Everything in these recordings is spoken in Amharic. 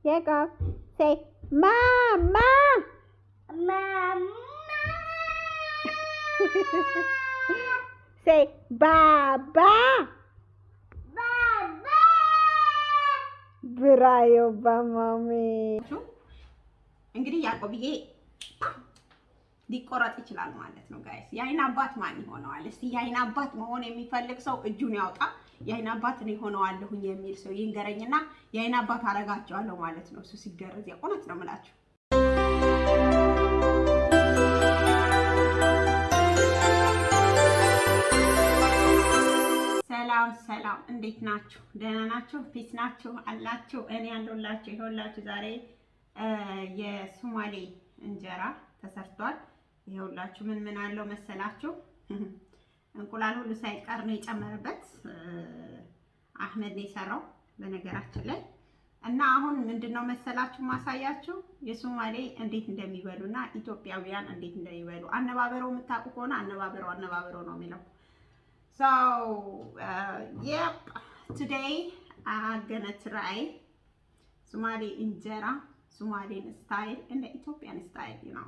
Jacob, say Mama. Mama. Say Baba. Baba. Brayo ba mami. እንግዲህ ያዕቆብዬ ሊቆረጥ ይችላል ማለት ነው ጋይስ። የአይን አባት ማን ይሆነዋል? እስቲ የአይን አባት መሆን የሚፈልግ ሰው እጁን ያውጣ። የአይን አባት እኔ ሆነዋለሁኝ የሚል ሰው ይንገረኝና የአይን አባት አረጋቸዋለሁ ማለት ነው። እሱ ሲገረዝ ያቆነት ነው የምላችሁ። ሰላም እንዴት ናችሁ? ደህና ናችሁ? ፒስ ናችሁ አላችሁ? እኔ ያለሁላችሁ ይኸውላችሁ ዛሬ የሶማሌ እንጀራ ተሰርቷል። ይኸውላችሁ ምን አለው መሰላችሁ? እንቁላል ሁሉ ሳይቀር ነው የጨመረበት። አህመድ ነው የሰራው በነገራችን ላይ። እና አሁን ምንድነው መሰላችሁ ማሳያችሁ የሶማሌ እንዴት እንደሚበሉና ኢትዮጵያውያን እንዴት እንደሚበሉ። አነባበረው የምታውቁ ከሆነ አነባበረው ነው የሚለው። So yep, today I'm gonna try Somali injera, Somalian style and the Ethiopian style, you know.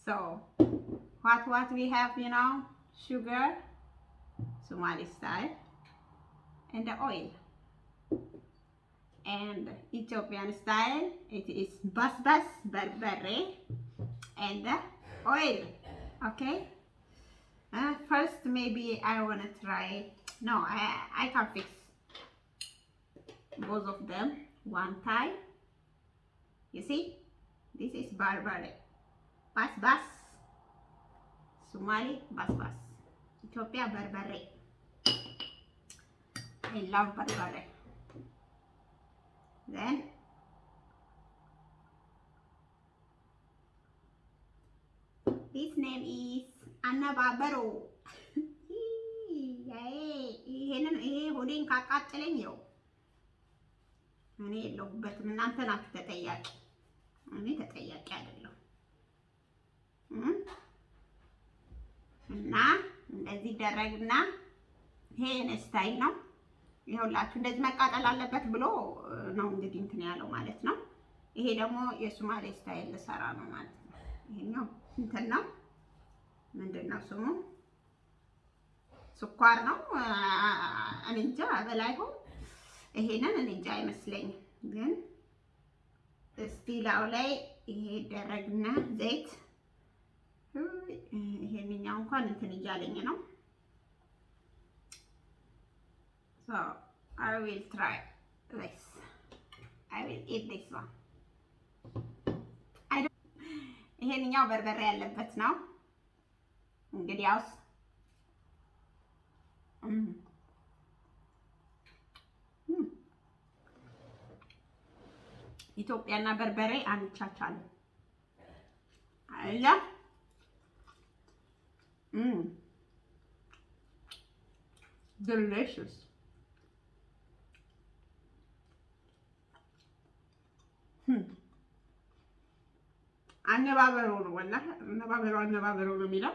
So what we have, you know, sugar, Somali style, and the oil. And Ethiopian style, it is basbas, berbere, and the oil. Okay. First, maybe I wanna try. No, I can fix both of them one time. You see, this is berbere, basbas, Somali basbas, Ethiopia berbere. I love berbere. Then his name is አነባበሮ። ይሄ ሆዴን ካቃጠለኝ ነው እኔ የለሁበትም። እናንተ ናችሁ ተጠያቂ፣ እኔ ተጠያቂ አይደለሁም። እና እንደዚህ ደረግና ይሄን ስታይል ነው ይኸውላችሁ። እንደዚህ መቃጠል አለበት ብሎ ነው እንግዲህ እንትን ያለው ማለት ነው። ይሄ ደግሞ የሶማሌ ስታይል ልሰራ ነው ማለት ነው። ይሄኛው እንትን ነው ምንድነው ስሙ? ስኳር ነው። እኔ እንጃ በላይሆን ይሄንን እኔ እንጃ አይመስለኝም። ግን እስቲላው ላይ ይሄ ደረግና ዘይት ይሄንኛው እንኳን እንትን እያለኝ ነው። So I will try this. I will eat this one. ይሄንኛው በርበሬ ያለበት ነው። እንግዲያውስ ኢትዮጵያና በርበሬ አንቻቻለሁ አይደል? delicious. አነባበሮ ነው ወላሂ አነባበሮ ነው የሚለው።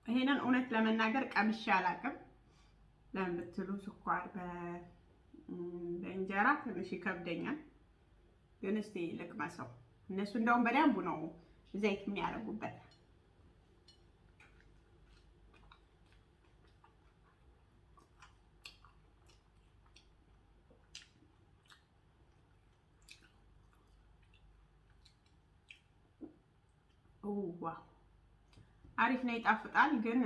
ይሄንን እውነት ለመናገር ቀምሼ አላውቅም። ለምን ብትሉ ስኳር በእንጀራ ትንሽ ይከብደኛል። ግን እስቲ ልቅመሰው። እነሱ እንደውም በደንብ ነው ዘይት የሚያደርጉበት። ዋው አሪፍ ነው፣ ይጣፍጣል። ግን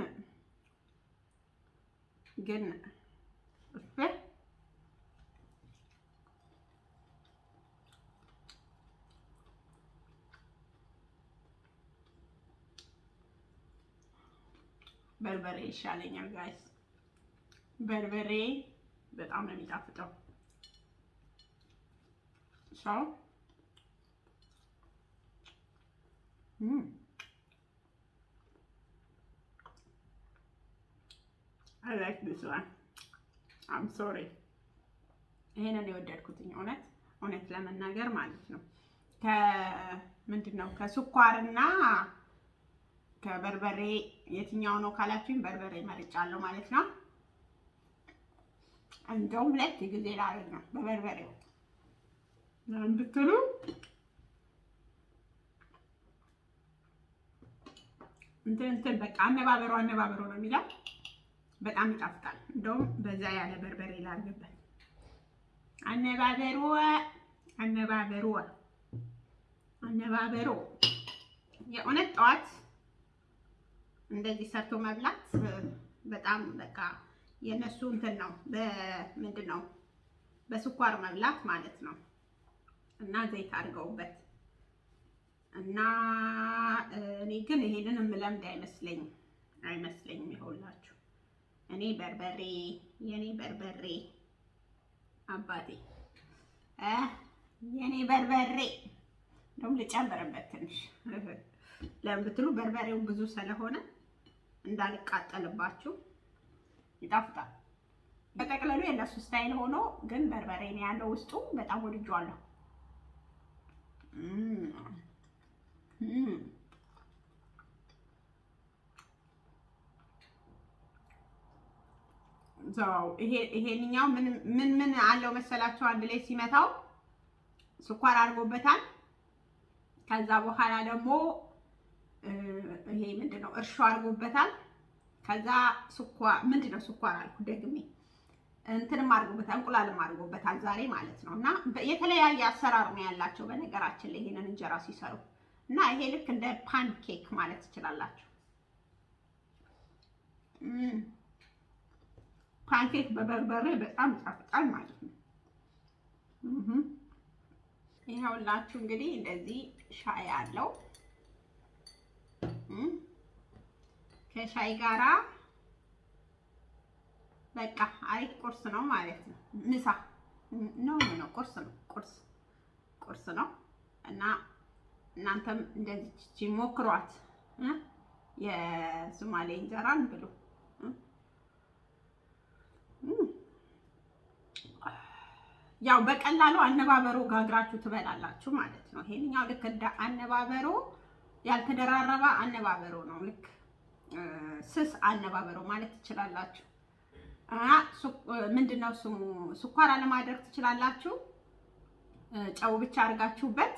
በርበሬ ይሻለኛል ጋይስ። በርበሬ በጣም ነው የሚጣፍጠው። ሰው I like this one. I'm sorry. ይሄንን የወደድኩትኝ እውነት ለመናገር ማለት ነው። ከምንድነው ከስኳርና ከበርበሬ የትኛው ነው ካላችሁኝ በርበሬ መርጫለሁ ማለት ነው። እንደውም ሁለት ጊዜ ላደርግ ነው በበርበሬው ብትሉ እንትን በቃ አነባበሩ ነው የሚለው በጣም ይጣፍጣል። እንደውም በዛ ያለ በርበሬ ላድርግበት። አነባበሩ የእውነት ጠዋት እንደዚህ ሰርቶ መብላት በጣም በቃ የነሱ እንትን ነው። በምንድን ነው በስኳር መብላት ማለት ነው። እና ዘይት አድርገውበት እና እኔ ግን ይሄንን የምለምድ አይመስለኝም። ይኸውላችሁ የኔ በርበሬ አባቴ የኔ በርበሬ እንደውም ልጨምርበት ትንሽ ለምን ብትሉ በርበሬው ብዙ ስለሆነ እንዳልቃጠልባችሁ ይጣፍጣል። በጠቅላላው የነሱ ስታይል ሆኖ ግን በርበሬ ነው ያለው ውስጡ። በጣም ወድጄዋለሁ። ይሄንኛው ምን አለው መሰላችሁ? አንድ ላይ ሲመታው ስኳር አድርጎበታል። ከዛ በኋላ ደግሞ ይሄ ምንድነው እርሾ አድርጎበታል። ከዛ ስኳር አልኩ ደግሜ እንትንም አድርጎበታል፣ እንቁላልም አድርጎበታል ዛሬ ማለት ነው። እና የተለያየ አሰራር ነው ያላቸው በነገራችን ላይ ይሄንን እንጀራ ሲሰሩ እና ይሄ ልክ እንደ ፓንኬክ ማለት ትችላላችሁ። ፓንኬክ በበርበሬ በጣም ይጣፍጣል ማለት ነው። ይኸውላችሁ እንግዲህ እንደዚህ ሻይ አለው ከሻይ ጋራ በቃ አሪፍ ቁርስ ነው ማለት ነው። ምሳ ነው ቁርስ ነው እና እናንተም እንደዚህ ሞክሯት። የሶማሌ እንጀራን ብሉ። ያው በቀላሉ አነባበሮ ጋግራችሁ ትበላላችሁ ማለት ነው። ይሄንኛው ልክ እንደ አነባበሮ ያልተደራረበ አነባበሮ ነው። ልክ ስስ አነባበሮ ማለት ትችላላችሁ። ምንድነው ስሙ ስኳር አለማድረግ ትችላላችሁ። ጨው ብቻ አድርጋችሁበት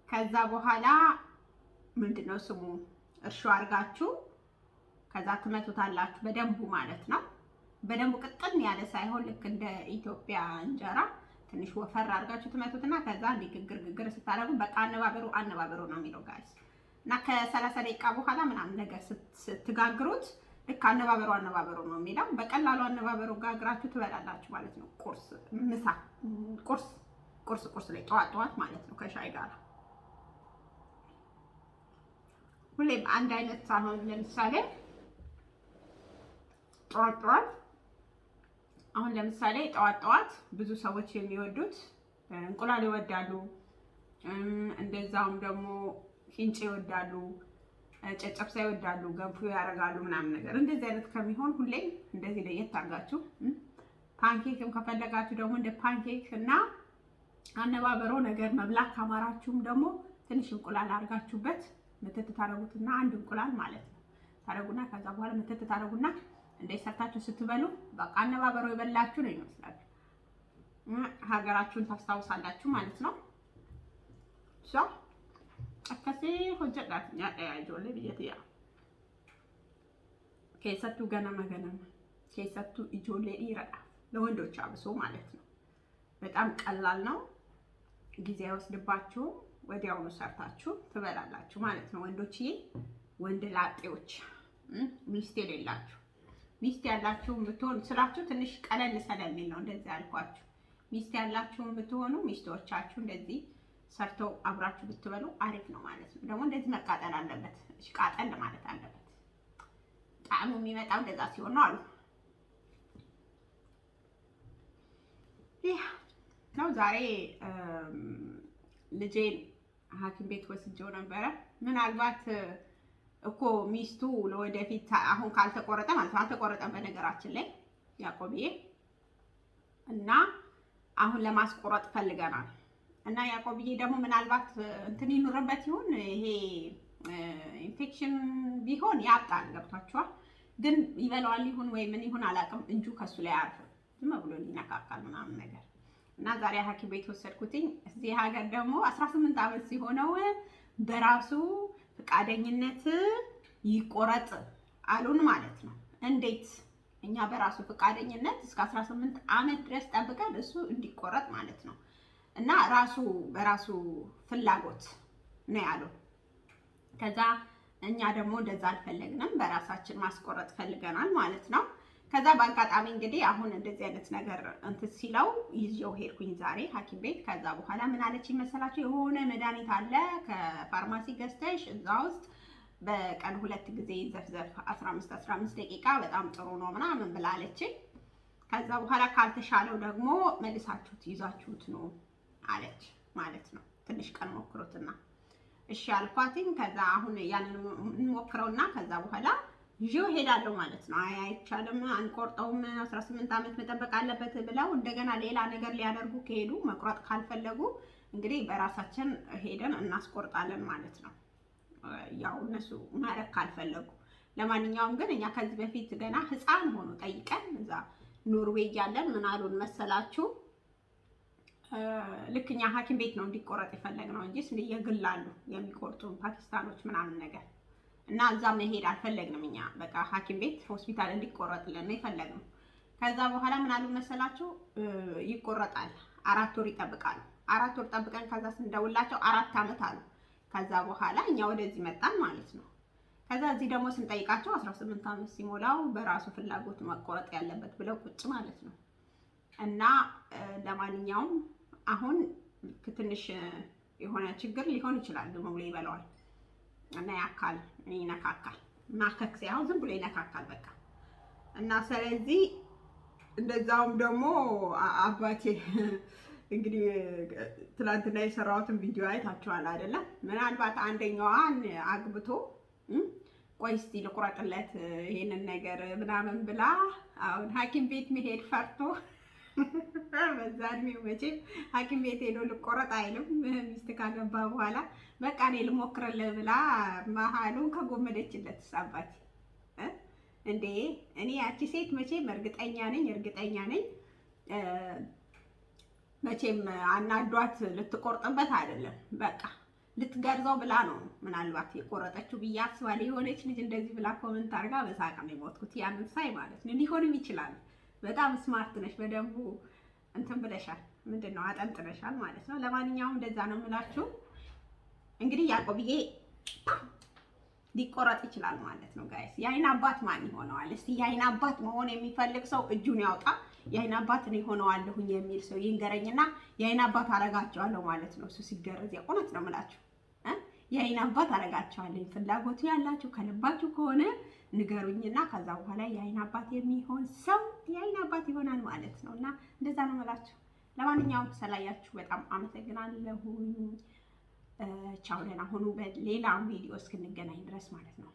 ከዛ በኋላ ምንድነው ስሙ እርሾ አድርጋችሁ ከዛ ትመቱታላችሁ በደንቡ ማለት ነው። በደንቡ ቅጥን ያለ ሳይሆን ልክ እንደ ኢትዮጵያ እንጀራ ትንሽ ወፈር አድርጋችሁ ትመቱትና ከዛ ግግር ስታደርጉ በቃ አነባበሩ ነው የሚለው ጋይስ። እና ከ30 ደቂቃ በኋላ ምናምን ነገር ስትጋግሩት ልክ አነባበሩ ነው የሚለው። በቀላሉ አነባበሩ ጋግራችሁ ትበላላችሁ ማለት ነው። ቁርስ ላይ ጠዋት ማለት ነው ከሻይ ጋር። ሁሌም አንድ አይነት ሳይሆን ለምሳሌ ጠዋት ብዙ ሰዎች የሚወዱት እንቁላል ይወዳሉ። እንደዛውም ደግሞ ቂንጬ ይወዳሉ፣ ጨጨብሳ ይወዳሉ፣ ገንፎ ያደርጋሉ ምናምን ነገር። እንደዚህ አይነት ከሚሆን ሁሌም እንደዚህ ለየት አድርጋችሁ ፓንኬክም ከፈለጋችሁ ደግሞ እንደ ፓንኬክ እና አነባበሮ ነገር መብላት ካማራችሁም ደግሞ ትንሽ እንቁላል አድርጋችሁበት ምትት ታደርጉትና አንድ እንቁላል ማለት ነው ታደርጉና ከዛ በኋላ ምትት ታደርጉና እንደዚህ ሰርታችሁ ስትበሉ በቃ አነባበሮ የበላችሁ ነው ይመስላል። ሀገራችሁን ታስታውሳላችሁ ማለት ነው። akkasii hojjedhaaf nyaadha ijoollee biyyattiyaa keessattuu ganama keessattuu ijoollee dhiiradha ለወንዶች አብሶ ማለት ነው። በጣም ቀላል ነው፣ ጊዜ አይወስድባችሁም፣ ወዲያውኑ ሰርታችሁ ትበላላችሁ ማለት ነው። ወንዶችዬ፣ ወንድ ላጤዎች፣ ሚስት የሌላችሁ፣ ሚስት ያላችሁ ብትሆኑ ስላችሁ ትንሽ ቀለል ስለሚል ነው እንደዚህ አልኳችሁ። ሚስት ያላችሁ ብትሆኑ ሚስቶቻችሁ እንደዚህ ሰርተው አብራችሁ ብትበሉ አሪፍ ነው ማለት ነው። ደግሞ እንደዚህ መቃጠል አለበት፣ ቃጠል ማለት አለበት። ጣዕሙ የሚመጣው እንደዛ ሲሆን ነው አሉ። ይሄ ነው ዛሬ ልጄን ሐኪም ቤት ወስጄው ነበረ። ምናልባት እኮ ሚስቱ ለወደፊት አሁን ካልተቆረጠ ማለት ነው፣ አልተቆረጠም በነገራችን ላይ ያዕቆብዬ፣ እና አሁን ለማስቆረጥ ፈልገናል። እና ያዕቆብዬ ደግሞ ምናልባት እንትን ይኑርበት ይሁን ይሄ ኢንፌክሽን ቢሆን ያጣል፣ ገብቷችኋል። ግን ይበላዋል ይሁን ወይ ምን ይሁን አላውቅም፣ እንጁ ከሱ ላይ አያርፍም። ዝም ብሎ ሊነካካል ምናምን ነገር እና ዛሬ ሐኪም ቤት ወሰድኩትኝ። እዚህ ሀገር ደግሞ 18 ዓመት ሲሆነው በራሱ ፍቃደኝነት ይቆረጥ አሉን ማለት ነው። እንዴት? እኛ በራሱ ፍቃደኝነት እስከ 18 ዓመት ድረስ ጠብቀን እሱ እንዲቆረጥ ማለት ነው። እና በራሱ ፍላጎት ነው ያለው። ከዛ እኛ ደግሞ እንደዛ አልፈለግንም፣ በራሳችን ማስቆረጥ ፈልገናል ማለት ነው። ከዛ በአጋጣሚ እንግዲህ አሁን እንደዚህ አይነት ነገር እንትን ሲለው ይዤው ሄድኩኝ ዛሬ ሐኪም ቤት። ከዛ በኋላ ምን አለች መሰላችሁ? የሆነ መድኃኒት አለ ከፋርማሲ ገዝተሽ እዛ ውስጥ በቀን 2 ጊዜ ዘፍዘፍ 15 ደቂቃ በጣም ጥሩ ነው ምናምን ብላለች። ከዛ በኋላ ካልተሻለው ደግሞ መልሳችሁት ይዛችሁት ነው አለች ማለት ነው። ትንሽ ቀን ሞክሩትና እሺ አልኳትኝ። ከዛ አሁን ያንን እንሞክረውና ከዛ በኋላ ይዤው ሄዳለሁ ማለት ነው። አይቻልም አንቆርጠውም 18 ዓመት መጠበቅ አለበት ብለው እንደገና ሌላ ነገር ሊያደርጉ ከሄዱ መቁረጥ ካልፈለጉ እንግዲህ በራሳችን ሄደን እናስቆርጣለን ማለት ነው። ያው እነሱ ማረክ ካልፈለጉ። ለማንኛውም ግን እኛ ከዚህ በፊት ገና ህፃን ሆኖ ጠይቀን እዛ ኖርዌይ ያለን ምን አሉን መሰላችሁ? ልክኛ ሐኪም ቤት ነው እንዲቆረጥ የፈለግነው እንጂ የግላሉ የሚቆርጡ ፓኪስታኖች ምናምን ነገር እና እዛ መሄድ አልፈለግንም። እኛ በቃ ሐኪም ቤት ሆስፒታል እንዲቆረጥልን ነው የፈለግነው። ከዛ በኋላ ምን አሉ መሰላችሁ? ይቆረጣል 4 ወር ይጠብቃሉ። 4 ወር ጠብቀን ከዛ ስንደውላቸው 4 ዓመት አሉ። ከዛ በኋላ እኛ ወደዚህ መጣን ማለት ነው። ከዛ እዚህ ደግሞ ስንጠይቃቸው 18 ዓመት ሲሞላው በራሱ ፍላጎት መቆረጥ ያለበት ብለው ቁጭ ማለት ነው። እና ለማንኛውም አሁን ትንሽ የሆነ ችግር ሊሆን ይችላል። ዝም ብሎ ይበላዋል እና ያካል ይነካካል። ማከክ ሳይሆን ዝም ብሎ ይነካካል በቃ። እና ስለዚህ እንደዛውም ደግሞ አባቴ እንግዲህ ትላንትና የሰራሁትን ቪዲዮ አይታችኋል አይደለ? ምናልባት አንደኛዋን አግብቶ ቆይ እስቲ ልቁረጥለት ይሄንን ነገር ምናምን ብላ አሁን ሐኪም ቤት መሄድ ፈርቶ በዛ እድሜው መቼም ሐኪም ቤት ሄዶ ልቆረጥ አይልም። ሚስት ካገባ በኋላ በቃ እኔ ልሞክርልህ ብላ መሀሉን ከጎመደችለት አባቴ እንዴ! እኔ ያቺ ሴት መቼም እርግጠኛ ነኝ መቼም አናዷት ልትቆርጥበት አይደለም፣ በቃ ልትገርዘው ብላ ነው ምናልባት የቆረጠችው ብዬ አስባለሁ። የሆነች ልጅ እንደዚህ ብላ ኮሜንት አድርጋ በሳቅ ነው የሞትኩት ያንን ሳይ ማለት ነው። ሊሆንም ይችላል። በጣም ስማርት ነሽ፣ በደንቡ እንትን ብለሻል፣ ምንድነው አጠንጥነሻል ማለት ነው። ለማንኛውም እንደዛ ነው የምላችሁ። እንግዲህ ያዕቆብዬ ሊቆረጥ ይችላል ማለት ነው ጋይስ። የአይን አባት ማን ይሆነዋል? እስቲ የአይን አባት መሆን የሚፈልግ ሰው እጁን ያውጣ። የአይን አባት እኔ ሆነዋለሁኝ የሚል ሰው ይንገረኝና የአይን አባት አረጋቸዋለሁ ማለት ነው። እሱ ሲገረዝ የእውነት ነው የምላችሁ የአይን አባት አረጋቸዋለሁ። ፍላጎቱ ያላችሁ ከልባችሁ ከሆነ ንገሩኝና ከዛ በኋላ የአይን አባት የሚሆን ሰው የአይን አባት ይሆናል ማለት ነው። እና እንደዛ ነው የምላችሁ። ለማንኛውም ስላያችሁ በጣም አመሰግናለሁ። ቻው፣ ደህና ሁኑ። በሌላ ቪዲዮ እስክንገናኝ ድረስ ማለት ነው።